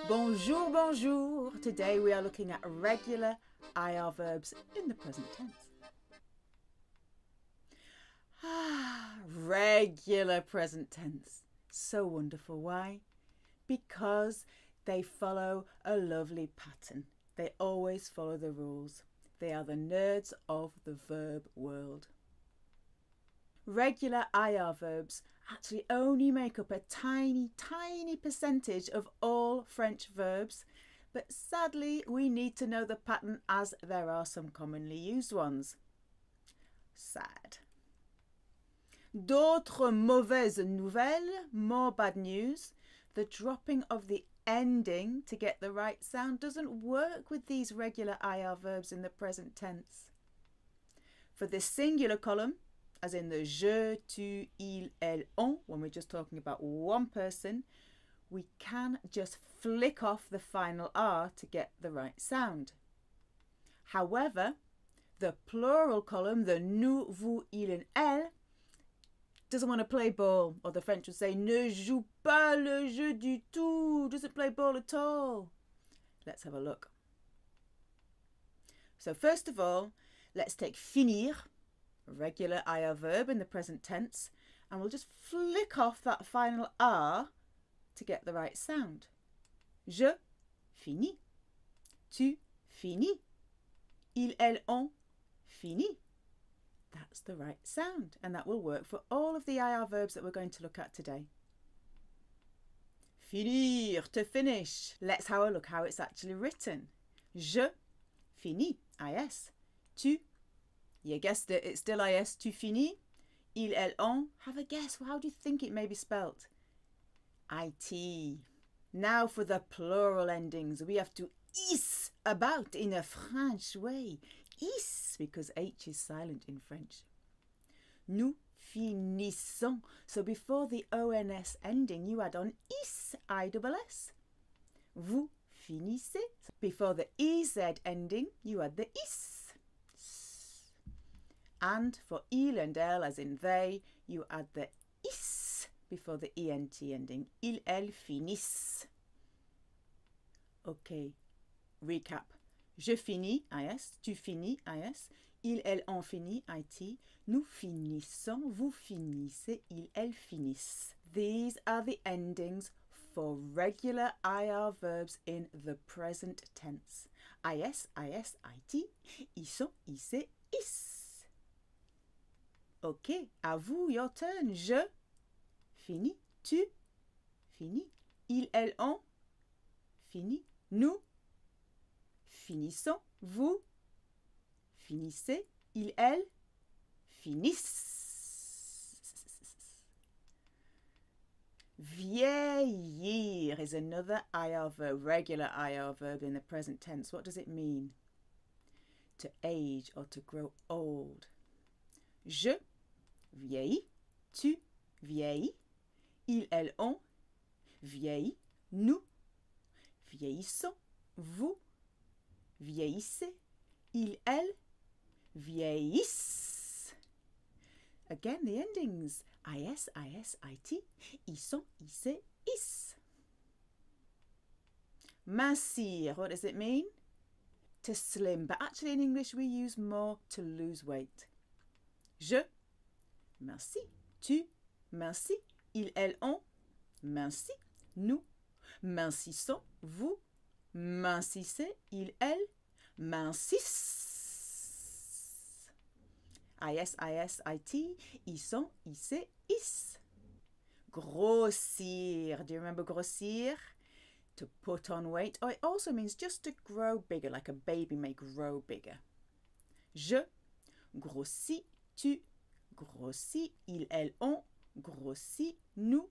Bonjour, bonjour. Today we are looking at regular IR verbs in the present tense. Regular present tense. So wonderful. Why? Because they follow a lovely pattern. They always follow the rules. They are the nerds of the verb world. Regular IR verbs actually only make up a tiny percentage of all French verbs, but sadly we need to know the pattern as there are some commonly used ones. Sad. D'autres mauvaises nouvelles, more bad news. The dropping of the ending to get the right sound doesn't work with these regular IR verbs in the present tense. For the singular column, as in the je, tu, il, elle, on, when we're just talking about one person, we can just flick off the final R to get the right sound. However, the plural column, the nous, vous, il, and elle, doesn't want to play ball, or the French would say ne joue pas le jeu du tout, doesn't play ball at all. Let's have a look. So first of all, let's take finir, a regular IR verb in the present tense, and we'll just flick off that final R to get the right sound. Je finis. Tu finis. Il, elle, on finit. That's the right sound, and that will work for all of the IR verbs that we're going to look at today. Finir, to finish. Let's have a look how it's actually written. Je finis, IS. Tu, you guessed it, it's still IS, tu finis. Il, elle, on, have a guess, how do you think it may be spelt? IT. Now for the plural endings, we have to is about in a French way. Is, because H is silent in French. Nous finissons. So before the ONS ending, you add on is, ISS. Vous finissez. Before the EZ ending, you add the is. And for il and elle, as in they, you add the is before the ENT ending. Il, elle finissent. Okay, recap. Je finis, IS. Tu finis, IS. Il, elle, on finit, IT. Nous finissons, vous finissez, il, elle finissent. These are the endings for regular IR verbs in the present tense. IS, IT. Ils sont, IC, is. Ok, à vous, your turn. Je finis, tu finis, il, elle, on finit, nous finissons, vous finissez, il, elle finissent. Vieillir is another IR verb, regular IR verb in the present tense. What does it mean? To age or to grow old. Je vieillis, tu vieillis, il, elle, on vieillit, nous vieillissons, vous vieillissez, il, elle vieillissent. Again, the endings. IS, IT. Ils sont, IC, is. Mincir, what does it mean? To slim, but actually in English we use more to lose weight. Je mincis, tu mincis, il, elle, on mincit, nous mincissons, vous mincissez, il, elle mincissent. IS, IT, ils sont, IC, is. Grossir. Do you remember grossir? To put on weight. Or it also means just to grow bigger, like a baby may grow bigger. Je grossis, tu grossis, il, elle, on grossit, nous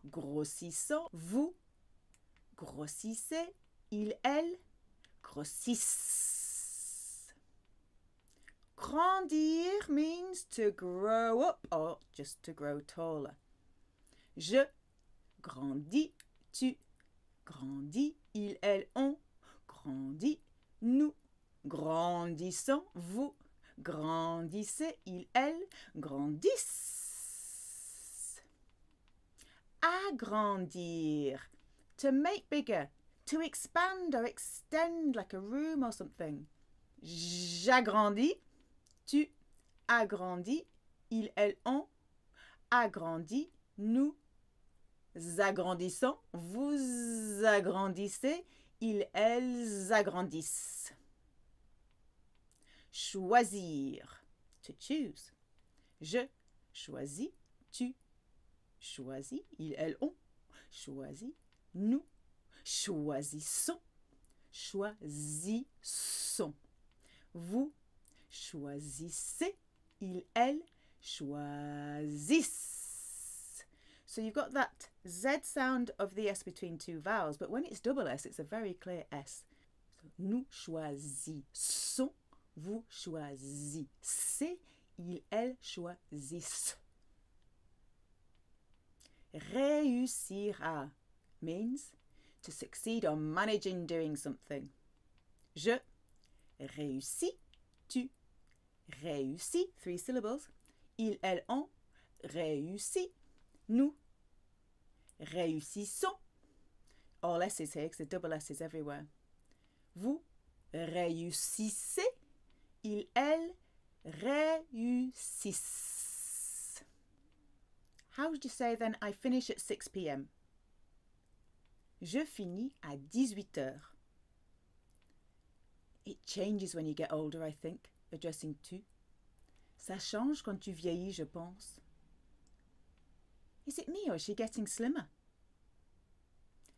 grossissons, vous grossissez, il, elle grossissent. Grandir means to grow up or just to grow taller. Je grandis, tu grandis, il, elle, on grandit, nous grandissons, vous grandissez, il, elle grandissent. Agrandir, to make bigger, To expand or extend like a room or something. J'agrandis, tu agrandis, ils, elles, on agrandit, nous agrandissons, vous agrandissez, ils, elles agrandissent. Choisir, to choose. Je choisis, tu choisis, ils, elles, on choisit, nous choisissons, choisissons. Vous choisissez, ils, elles choisissent. So you've got that Z sound of the S between two vowels, but when it's double S, it's a very clear S. So, nous choisissons, vous choisissez, ils, elles choisissent. Réussir à means to succeed or manage in doing something. Je réussis, tu réussis, 3 syllables. Ils, elles, on réussit, nous réussissons. All S's here because the double S's everywhere. Vous réussissez, ils, elles réussissent. How would you say then, I finish at 6 p.m? Je finis à 18h. It changes when you get older, I think, addressing tu. Ça change quand tu vieillis, je pense. Is it me or is she getting slimmer?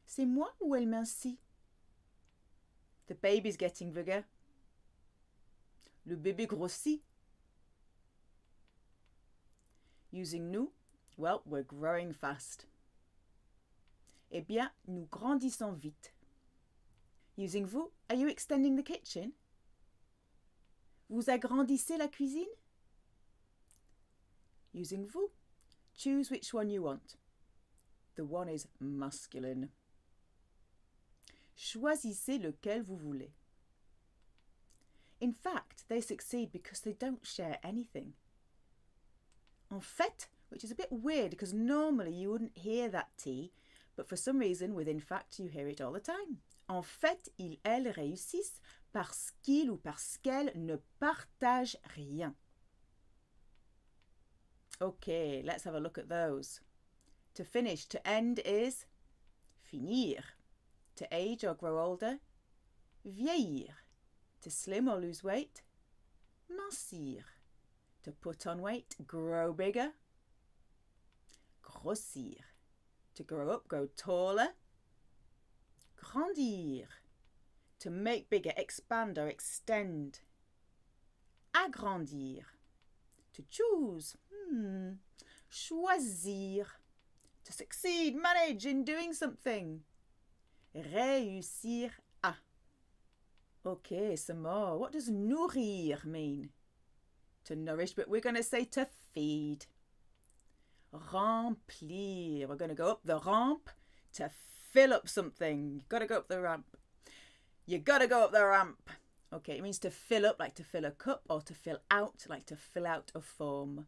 C'est moi ou elle mincit? The baby's getting bigger. Le bébé grossit. Using nous, well, we're growing fast. Eh bien, nous grandissons vite. Using vous, are you extending the kitchen? Vous agrandissez la cuisine? Using vous, choose which one you want. The one is masculine. Choisissez lequel vous voulez. In fact, they succeed because they don't share anything. En fait, which is a bit weird because normally you wouldn't hear that T, but for some reason, with in fact, you hear it all the time. En fait, ils, elles réussissent parce qu'ils ou parce qu'elles ne partagent rien. Okay, let's have a look at those. To finish, to end is finir. To age or grow older, vieillir. To slim or lose weight, mincir. To put on weight, grow bigger, grossir. To grow up, grow taller, grandir. To make bigger, expand or extend, agrandir. To choose, choisir. To succeed, manage in doing something, réussir à. Okay, some more. What does nourrir mean? To nourish, but we're going to say to feed. Remplir. We're going to go up the ramp to fill up something. You've got to go up the ramp. You got to go up the ramp. Okay, it means to fill up, like to fill a cup, or to fill out, like to fill out a form.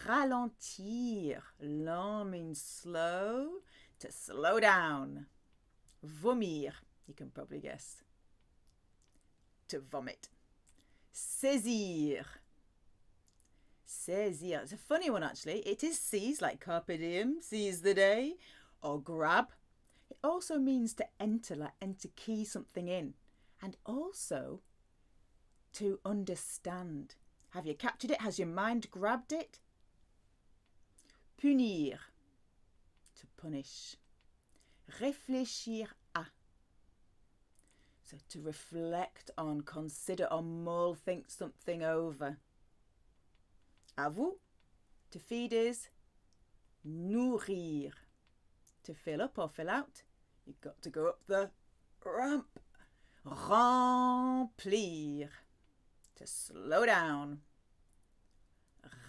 Ralentir. Lent means slow. To slow down. Vomir. You can probably guess. To vomit. Saisir. Saisir. It's a funny one actually. It is seize, like carpe diem, seize the day, or grab. It also means to enter, like enter key something in, and also to understand. Have you captured it? Has your mind grabbed it? Punir. To punish. Réfléchir à. So to reflect on, consider or mull, think something over. À vous, to feed is nourrir. To fill up or fill out, you've got to go up the ramp. Remplir. To slow down.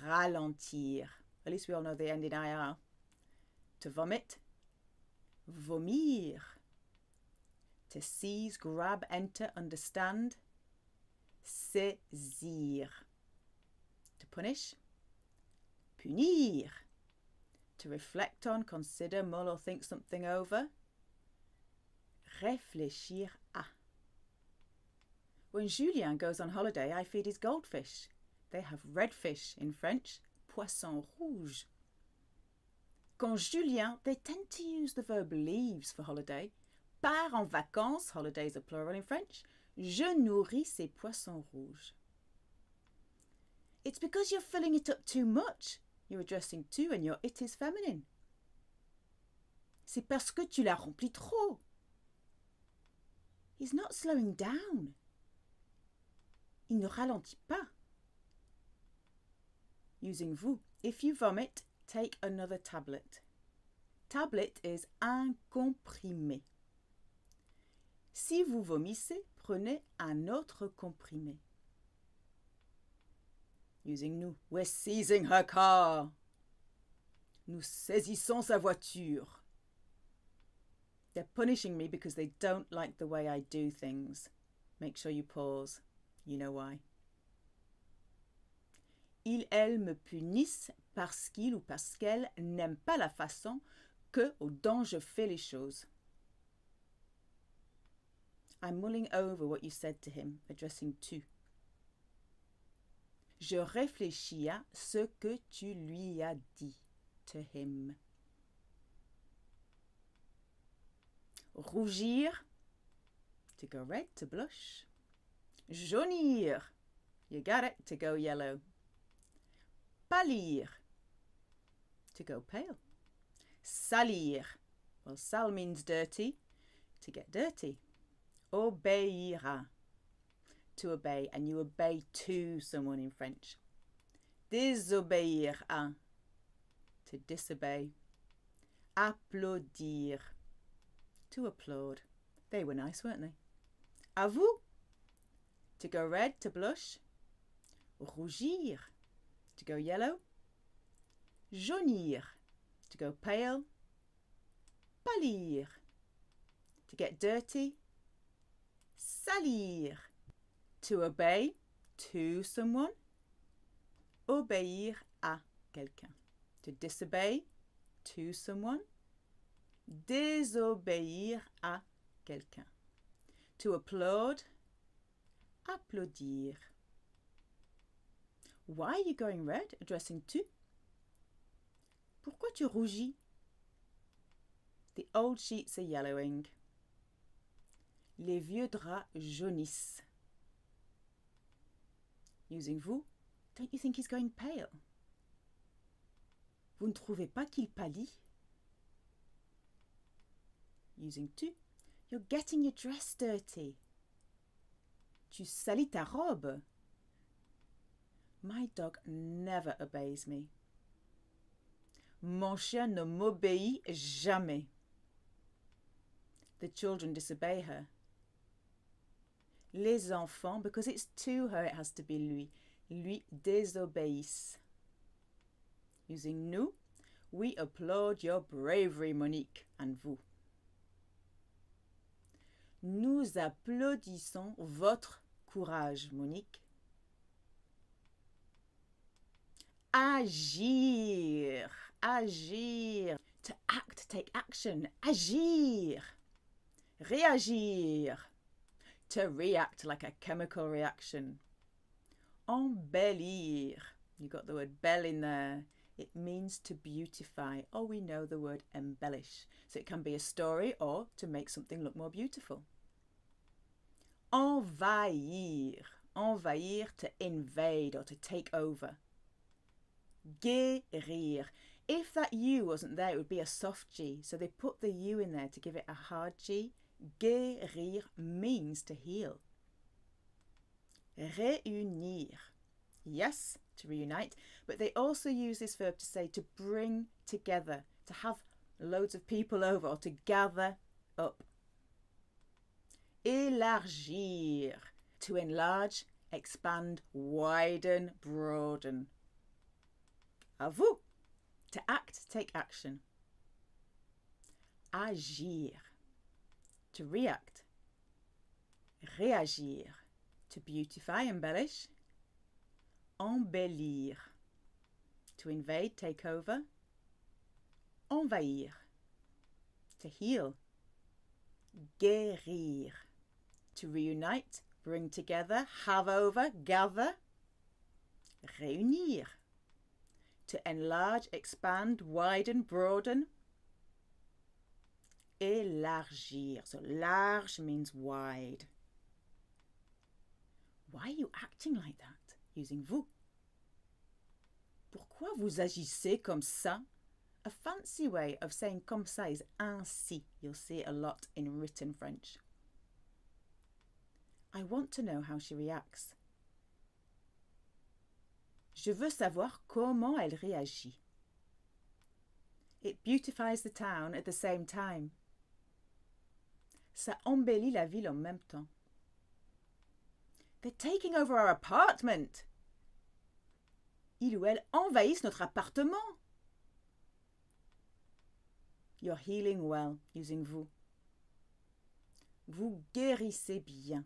Ralentir. At least we all know the end in IR. To vomit. Vomir. To seize, grab, enter, understand. Saisir. To punish. Punir. To reflect on, consider, mull or think something over. Réfléchir à. When Julien goes on holiday, I feed his goldfish. They have red fish in French, poisson rouge. Quand Julien, they tend to use the verb leaves for holiday. Part en vacances, holidays are plural in French. Je nourris ces poissons rouges. It's because you're filling it up too much. You're addressing to and your it is feminine. C'est parce que tu la remplis trop. He's not slowing down. Il ne ralentit pas. Using vous. If you vomit, take another tablet. Tablet is un comprimé. Si vous vomissez, prenez un autre comprimé. Using nous. We're seizing her car. Nous saisissons sa voiture. They're punishing me because they don't like the way I do things. Make sure you pause. You know why. Ils, elles me punissent parce qu'ils ou parce qu'elles n'aiment pas la façon que ou dont je fais les choses. I'm mulling over what you said to him, addressing to. Je réfléchis à ce que tu lui as dit, to him. Rougir, to go red, to blush. Jaunir, you got it, to go yellow. Pâlir, to go pale. Salir, well, sale means dirty, to get dirty. Obéira, to obey, and you obey to someone in French. Désobéir à, to disobey. Applaudir, to applaud. They were nice, weren't they? À vous, to go red, to blush. Rougir, to go yellow. Jaunir, to go pale. Pâlir, to get dirty. Salir, to obey to someone. Obéir à quelqu'un, to disobey to someone. Désobéir à quelqu'un, to applaud. Applaudir. Why are you going red? Addressing to. Pourquoi tu rougis? The old sheets are yellowing. Les vieux draps jaunissent. Using vous. Don't you think he's going pale? Vous ne trouvez pas qu'il pâlit? Using to. You're getting your dress dirty. Tu salis ta robe. My dog never obeys me. Mon chien ne m'obéit jamais. The children disobey her. Les enfants, because it's to her, it has to be lui. Lui désobéissent. Using nous, we applaud your bravery, Monique, and vous. Nous applaudissons votre courage, Monique. Agir, agir. To act, take action. Agir. Réagir. To react like a chemical reaction. Embellir. You got the word belle in there. It means to beautify. Oh, we know the word embellish. So it can be a story or to make something look more beautiful. Envahir. Envahir, to invade or to take over. Guérir. If that U wasn't there, it would be a soft G. So they put the U in there to give it a hard G. Guérir means to heal. Réunir. Yes, to reunite. But they also use this verb to say to bring together, to have loads of people over or to gather up. Élargir. To enlarge, expand, widen, broaden. À vous. To act, take action. Agir. To react. Réagir. To beautify, embellish. Embellir. To invade, take over. Envahir. To heal. guérir. To reunite, bring together, have over, gather. Réunir. To enlarge, expand, widen, broaden. Élargir. So large means wide. Why are you acting like that? Using vous. Pourquoi vous agissez comme ça? A fancy way of saying comme ça is ainsi. You'll see it a lot in written French. I want to know how she reacts. Je veux savoir comment elle réagit. It beautifies the town at the same time. Ça embellit la ville en même temps. They're taking over our apartment. Ils ou elles envahissent notre appartement. You're healing well, using vous. Vous guérissez bien.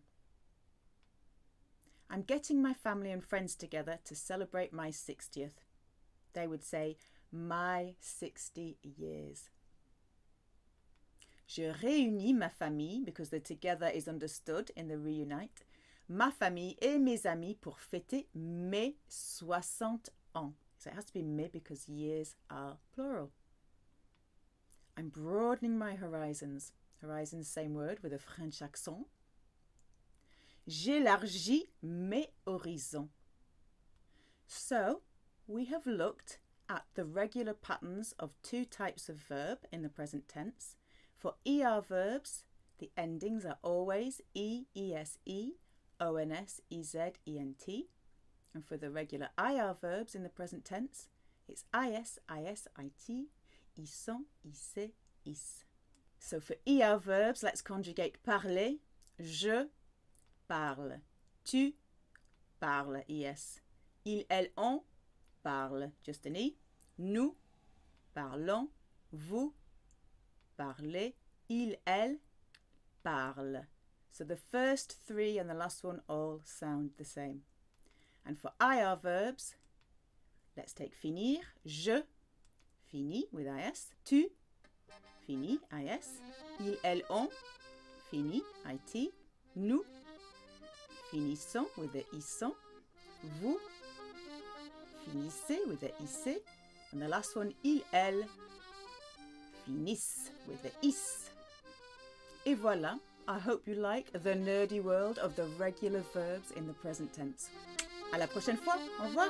I'm getting my family and friends together to celebrate my 60th. They would say, my 60 years. Je réunis ma famille, because the together is understood in the reunite. Ma famille et mes amis pour fêter mes 60 ans. So it has to be mes because years are plural. I'm broadening my horizons. Horizons, same word with a French accent. J'élargis mes horizons. So, we have looked at the regular patterns of two types of verb in the present tense. For ER verbs, the endings are always E, ESE, ONS, EZ, ENT. And for the regular IR verbs in the present tense, it's IS, IS, IT, ISSON, IC, IS. So for ER verbs, let's conjugate parler. Je parle. Tu parles, IS. Il, elle, on parle, just an E. Nous parlons. Vous parlez. Il, elle parle. So the first three and the last one all sound the same. And for IR verbs, let's take finir. Je, fini with IS. Tu, fini, IS. Il, elle, on, fini, IT. Nous, finissons with the ISSON. Vous, finissez with the IC. And the last one, il, elle, finissent with the IS. Et voilà. I hope you like the nerdy world of the regular verbs in the present tense. À la prochaine fois. Au revoir.